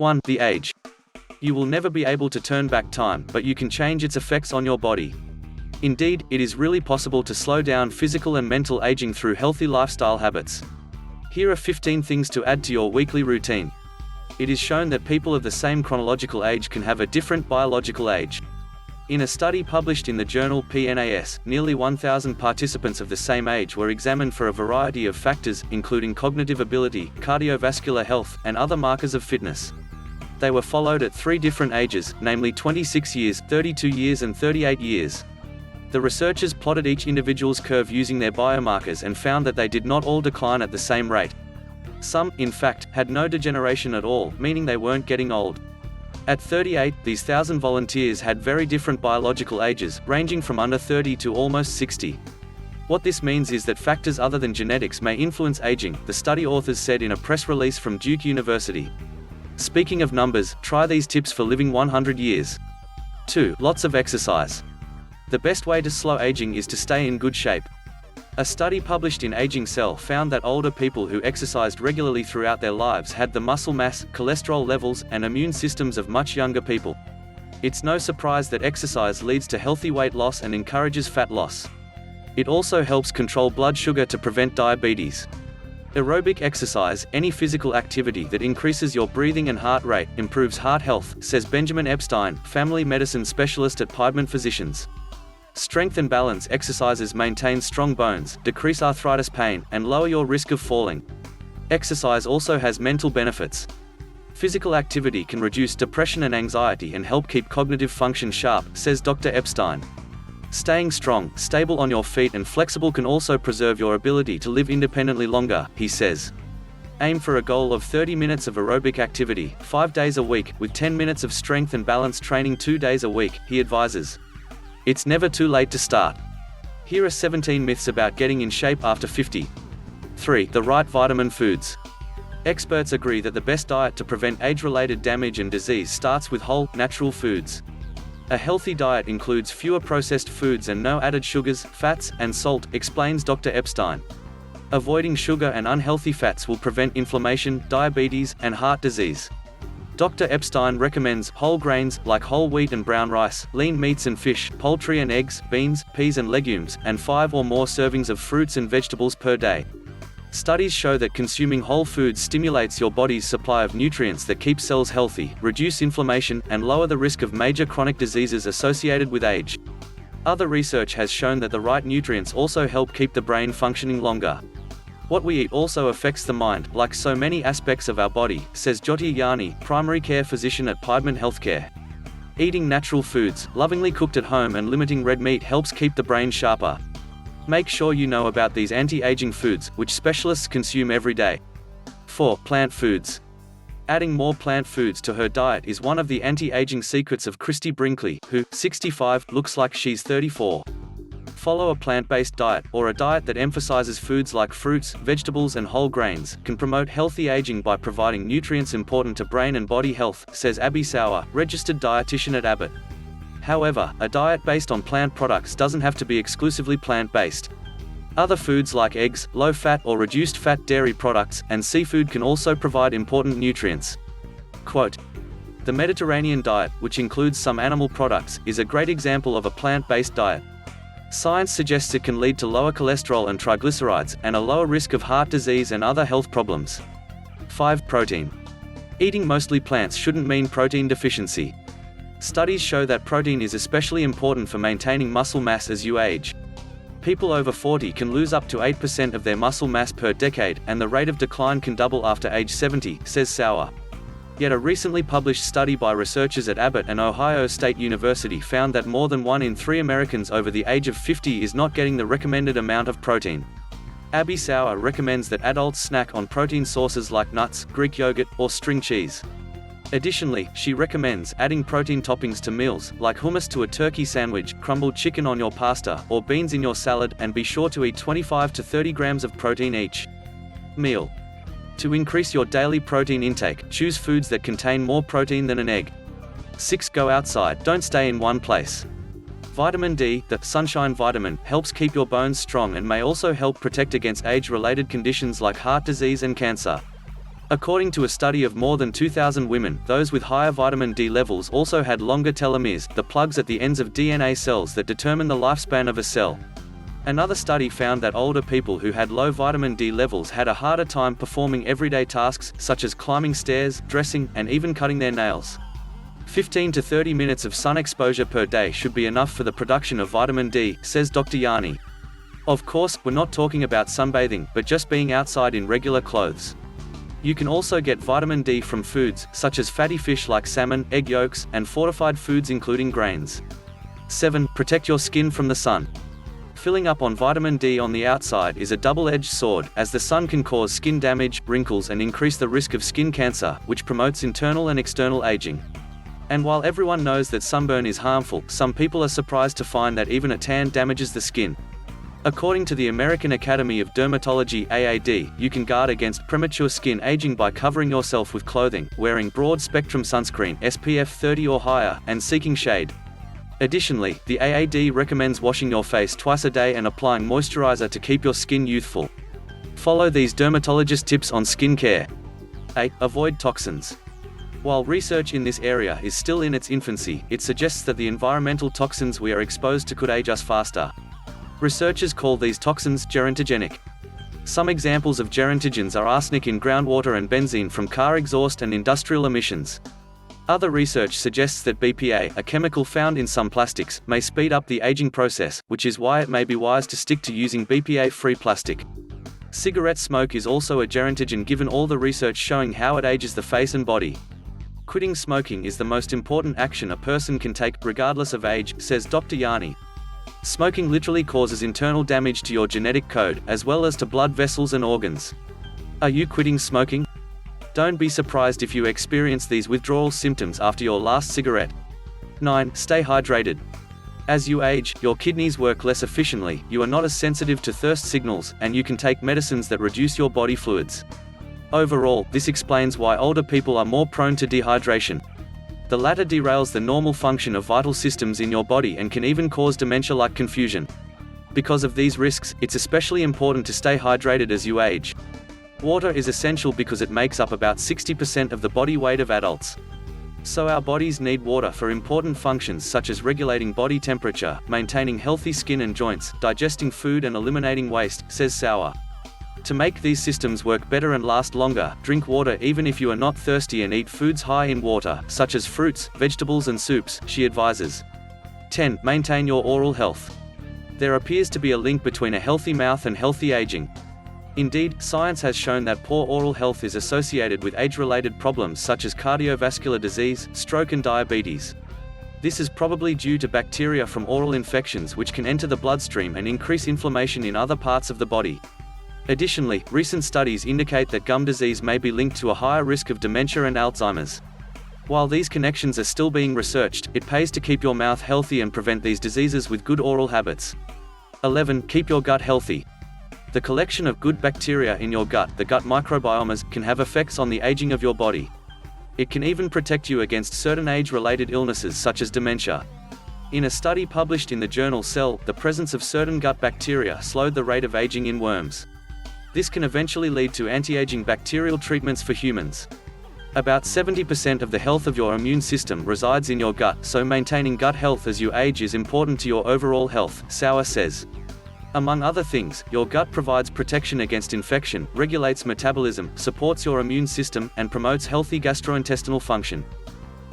1. The age. You will never be able to turn back time, but you can change its effects on your body. Indeed, it is really possible to slow down physical and mental aging through healthy lifestyle habits. Here are 15 things to add to your weekly routine. It is shown that people of the same chronological age can have a different biological age. In a study published in the journal PNAS, nearly 1,000 participants of the same age were examined for a variety of factors, including cognitive ability, cardiovascular health, and other markers of fitness. They were followed at 3 different ages, namely 26 years, 32 years and 38 years. The researchers plotted each individual's curve using their biomarkers and found that they did not all decline at the same rate. Some, in fact, had no degeneration at all, meaning they weren't getting old. At 38, these 1,000 volunteers had very different biological ages, ranging from under 30 to almost 60. What this means is that factors other than genetics may influence aging, the study authors said in a press release from Duke University. Speaking of numbers, try these tips for living 100 years. 2. Lots of exercise. The best way to slow aging is to stay in good shape. A study published in Aging Cell found that older people who exercised regularly throughout their lives had the muscle mass, cholesterol levels, and immune systems of much younger people. It's no surprise that exercise leads to healthy weight loss and encourages fat loss. It also helps control blood sugar to prevent diabetes. Aerobic exercise, any physical activity that increases your breathing and heart rate, improves heart health, says Benjamin Epstein, family medicine specialist at Piedmont Physicians. Strength and balance exercises maintain strong bones, decrease arthritis pain, and lower your risk of falling. Exercise also has mental benefits. Physical activity can reduce depression and anxiety and help keep cognitive function sharp, says Dr. Epstein. Staying strong, stable on your feet and flexible can also preserve your ability to live independently longer, he says. Aim for a goal of 30 minutes of aerobic activity, 5 days a week, with 10 minutes of strength and balance training 2 days a week, he advises. It's never too late to start. Here are 17 myths about getting in shape after 50. 3. The right vitamin foods. Experts agree that the best diet to prevent age-related damage and disease starts with whole, natural foods. A healthy diet includes fewer processed foods and no added sugars, fats, and salt, explains Dr. Epstein. Avoiding sugar and unhealthy fats will prevent inflammation, diabetes, and heart disease. Dr. Epstein recommends whole grains, like whole wheat and brown rice, lean meats and fish, poultry and eggs, beans, peas and legumes, and 5 or more servings of fruits and vegetables per day. Studies show that consuming whole foods stimulates your body's supply of nutrients that keep cells healthy, reduce inflammation, and lower the risk of major chronic diseases associated with age. Other research has shown that the right nutrients also help keep the brain functioning longer. What we eat also affects the mind, like so many aspects of our body, says Jyoti Yarni, primary care physician at Piedmont Healthcare. Eating natural foods, lovingly cooked at home and limiting red meat helps keep the brain sharper. Make sure you know about these anti-aging foods, which specialists consume every day. 4. Plant foods. Adding more plant foods to her diet is one of the anti-aging secrets of Christy Brinkley, who, 65, looks like she's 34. Follow a plant-based diet, or a diet that emphasizes foods like fruits, vegetables and whole grains, can promote healthy aging by providing nutrients important to brain and body health, says Abby Sauer, registered dietitian at Abbott. However, a diet based on plant products doesn't have to be exclusively plant-based. Other foods like eggs, low-fat or reduced-fat dairy products, and seafood can also provide important nutrients. Quote, "The Mediterranean diet, which includes some animal products, is a great example of a plant-based diet. Science suggests it can lead to lower cholesterol and triglycerides, and a lower risk of heart disease and other health problems." 5. Protein. Eating mostly plants shouldn't mean protein deficiency. Studies show that protein is especially important for maintaining muscle mass as you age. People over 40 can lose up to 8% of their muscle mass per decade, and the rate of decline can double after age 70, says Sauer. Yet a recently published study by researchers at Abbott and Ohio State University found that more than 1 in 3 Americans over the age of 50 is not getting the recommended amount of protein. Abby Sauer recommends that adults snack on protein sources like nuts, Greek yogurt, or string cheese. Additionally, she recommends adding protein toppings to meals, like hummus to a turkey sandwich, crumbled chicken on your pasta, or beans in your salad, and be sure to eat 25 to 30 grams of protein each meal. To increase your daily protein intake, choose foods that contain more protein than an egg. 6. Go outside, don't stay in one place. Vitamin D, the sunshine vitamin, helps keep your bones strong and may also help protect against age-related conditions like heart disease and cancer. According to a study of more than 2,000 women, those with higher vitamin D levels also had longer telomeres, the plugs at the ends of DNA cells that determine the lifespan of a cell. Another study found that older people who had low vitamin D levels had a harder time performing everyday tasks, such as climbing stairs, dressing, and even cutting their nails. 15 to 30 minutes of sun exposure per day should be enough for the production of vitamin D, says Dr. Yani. Of course, we're not talking about sunbathing, but just being outside in regular clothes. You can also get vitamin D from foods, such as fatty fish like salmon, egg yolks, and fortified foods including grains. 7. Protect your skin from the sun. Filling up on vitamin D on the outside is a double-edged sword, as the sun can cause skin damage, wrinkles, and increase the risk of skin cancer, which promotes internal and external aging. And while everyone knows that sunburn is harmful, some people are surprised to find that even a tan damages the skin. According to the American Academy of Dermatology (AAD), you can guard against premature skin aging by covering yourself with clothing, wearing broad-spectrum sunscreen (SPF 30 or higher), and seeking shade. Additionally, the AAD recommends washing your face twice a day and applying moisturizer to keep your skin youthful. Follow these dermatologist tips on skin care. 8. Avoid toxins. While research in this area is still in its infancy, it suggests that the environmental toxins we are exposed to could age us faster. Researchers call these toxins gerontogenic. Some examples of gerontogens are arsenic in groundwater and benzene from car exhaust and industrial emissions. Other research suggests that BPA, a chemical found in some plastics, may speed up the aging process, which is why it may be wise to stick to using BPA-free plastic. Cigarette smoke is also a gerontogen given all the research showing how it ages the face and body. Quitting smoking is the most important action a person can take, regardless of age, says Dr. Yani. Smoking literally causes internal damage to your genetic code, as well as to blood vessels and organs. Are you quitting smoking? Don't be surprised if you experience these withdrawal symptoms after your last cigarette. 9. Stay hydrated. As you age, your kidneys work less efficiently, you are not as sensitive to thirst signals, and you can take medicines that reduce your body fluids. Overall, this explains why older people are more prone to dehydration. The latter derails the normal function of vital systems in your body and can even cause dementia-like confusion. Because of these risks, it's especially important to stay hydrated as you age. Water is essential because it makes up about 60% of the body weight of adults. So our bodies need water for important functions such as regulating body temperature, maintaining healthy skin and joints, digesting food and eliminating waste, says Sauer. To make these systems work better and last longer, drink water even if you are not thirsty and eat foods high in water, such as fruits, vegetables and soups, she advises. 10. Maintain your oral health. There appears to be a link between a healthy mouth and healthy aging. Indeed, science has shown that poor oral health is associated with age-related problems such as cardiovascular disease, stroke and diabetes. This is probably due to bacteria from oral infections which can enter the bloodstream and increase inflammation in other parts of the body. Additionally, recent studies indicate that gum disease may be linked to a higher risk of dementia and Alzheimer's. While these connections are still being researched, it pays to keep your mouth healthy and prevent these diseases with good oral habits. 11. Keep your gut healthy. The collection of good bacteria in your gut, the gut microbiomes, can have effects on the aging of your body. It can even protect you against certain age-related illnesses such as dementia. In a study published in the journal Cell, the presence of certain gut bacteria slowed the rate of aging in worms. This can eventually lead to anti-aging bacterial treatments for humans. About 70% of the health of your immune system resides in your gut, so maintaining gut health as you age is important to your overall health, Sauer says. Among other things, your gut provides protection against infection, regulates metabolism, supports your immune system, and promotes healthy gastrointestinal function.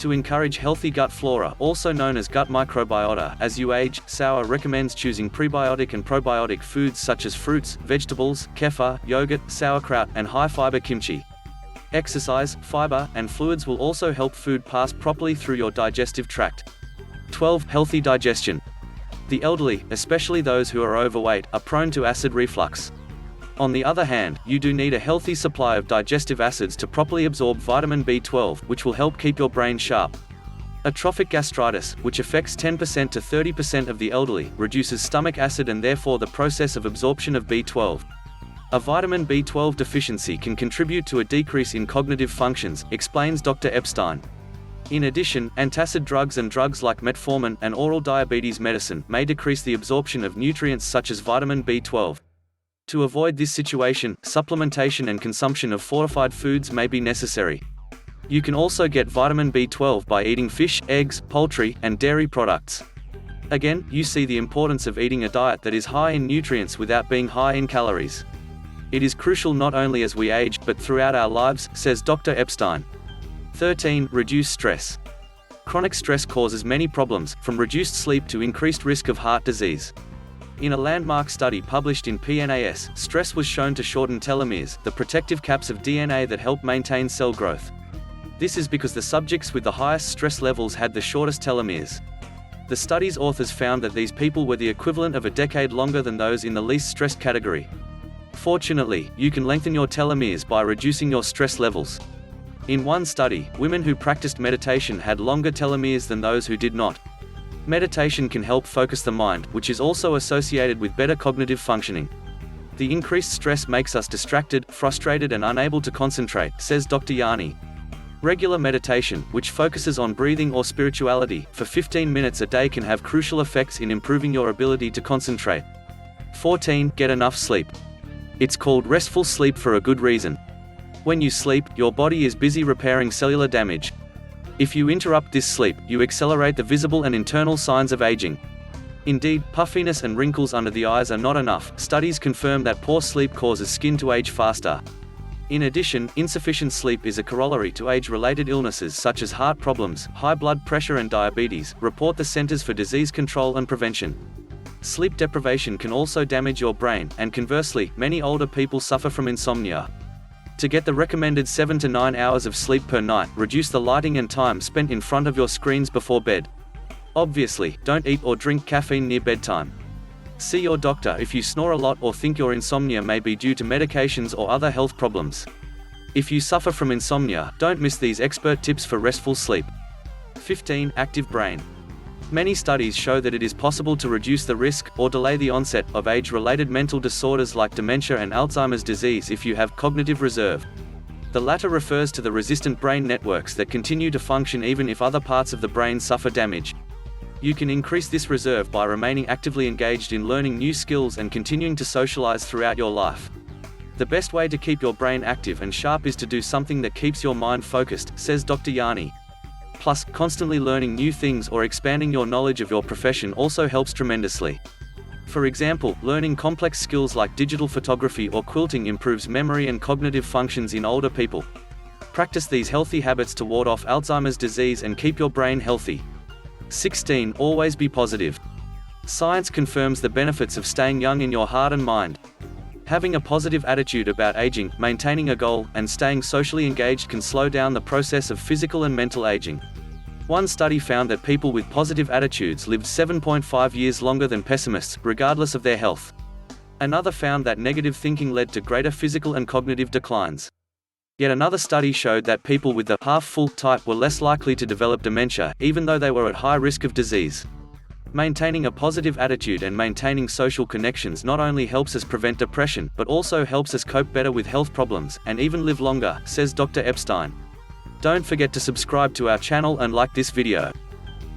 To encourage healthy gut flora, also known as gut microbiota, as you age, Sauer recommends choosing prebiotic and probiotic foods such as fruits, vegetables, kefir, yogurt, sauerkraut, and high-fiber kimchi. Exercise, fiber, and fluids will also help food pass properly through your digestive tract. 12. Healthy digestion. The elderly, especially those who are overweight, are prone to acid reflux. On the other hand, you do need a healthy supply of digestive acids to properly absorb vitamin B12, which will help keep your brain sharp. Atrophic gastritis, which affects 10% to 30% of the elderly, reduces stomach acid and therefore the process of absorption of B12. A vitamin B12 deficiency can contribute to a decrease in cognitive functions, explains Dr. Epstein. In addition, antacid drugs and drugs like metformin and oral diabetes medicine may decrease the absorption of nutrients such as vitamin B12. To avoid this situation, supplementation and consumption of fortified foods may be necessary. You can also get vitamin B12 by eating fish, eggs, poultry, and dairy products. Again, you see the importance of eating a diet that is high in nutrients without being high in calories. It is crucial not only as we age, but throughout our lives, says Dr. Epstein. 13. Reduce stress. Chronic stress causes many problems, from reduced sleep to increased risk of heart disease. In a landmark study published in PNAS, stress was shown to shorten telomeres, the protective caps of DNA that help maintain cell growth. This is because the subjects with the highest stress levels had the shortest telomeres. The study's authors found that these people were the equivalent of a decade longer than those in the least stressed category. Fortunately, you can lengthen your telomeres by reducing your stress levels. In one study, women who practiced meditation had longer telomeres than those who did not. Meditation can help focus the mind, which is also associated with better cognitive functioning. The increased stress makes us distracted, frustrated, and unable to concentrate, says Dr. Yanni. Regular meditation, which focuses on breathing or spirituality, for 15 minutes a day can have crucial effects in improving your ability to concentrate. 14. Get enough sleep. It's called restful sleep for a good reason. When you sleep, your body is busy repairing cellular damage. If you interrupt this sleep, you accelerate the visible and internal signs of aging. Indeed, puffiness and wrinkles under the eyes are not enough. Studies confirm that poor sleep causes skin to age faster. In addition, insufficient sleep is a corollary to age-related illnesses such as heart problems, high blood pressure and diabetes, report the Centers for Disease Control and Prevention. Sleep deprivation can also damage your brain, and conversely, many older people suffer from insomnia. To get the recommended 7 to 9 hours of sleep per night, reduce the lighting and time spent in front of your screens before bed. Obviously, don't eat or drink caffeine near bedtime. See your doctor if you snore a lot or think your insomnia may be due to medications or other health problems. If you suffer from insomnia, don't miss these expert tips for restful sleep. 15. Active brain. Many studies show that it is possible to reduce the risk, or delay the onset, of age-related mental disorders like dementia and Alzheimer's disease if you have cognitive reserve. The latter refers to the resistant brain networks that continue to function even if other parts of the brain suffer damage. You can increase this reserve by remaining actively engaged in learning new skills and continuing to socialize throughout your life. The best way to keep your brain active and sharp is to do something that keeps your mind focused, says Dr. Yanni. Plus, constantly learning new things or expanding your knowledge of your profession also helps tremendously. For example, learning complex skills like digital photography or quilting improves memory and cognitive functions in older people. Practice these healthy habits to ward off Alzheimer's disease and keep your brain healthy. 16. Always be positive. Science confirms the benefits of staying young in your heart and mind. Having a positive attitude about aging, maintaining a goal, and staying socially engaged can slow down the process of physical and mental aging. One study found that people with positive attitudes lived 7.5 years longer than pessimists, regardless of their health. Another found that negative thinking led to greater physical and cognitive declines. Yet another study showed that people with the half-full type were less likely to develop dementia, even though they were at high risk of disease. Maintaining a positive attitude and maintaining social connections not only helps us prevent depression, but also helps us cope better with health problems, and even live longer, says Dr. Epstein. Don't forget to subscribe to our channel and like this video.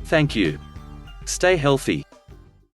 Thank you. Stay healthy.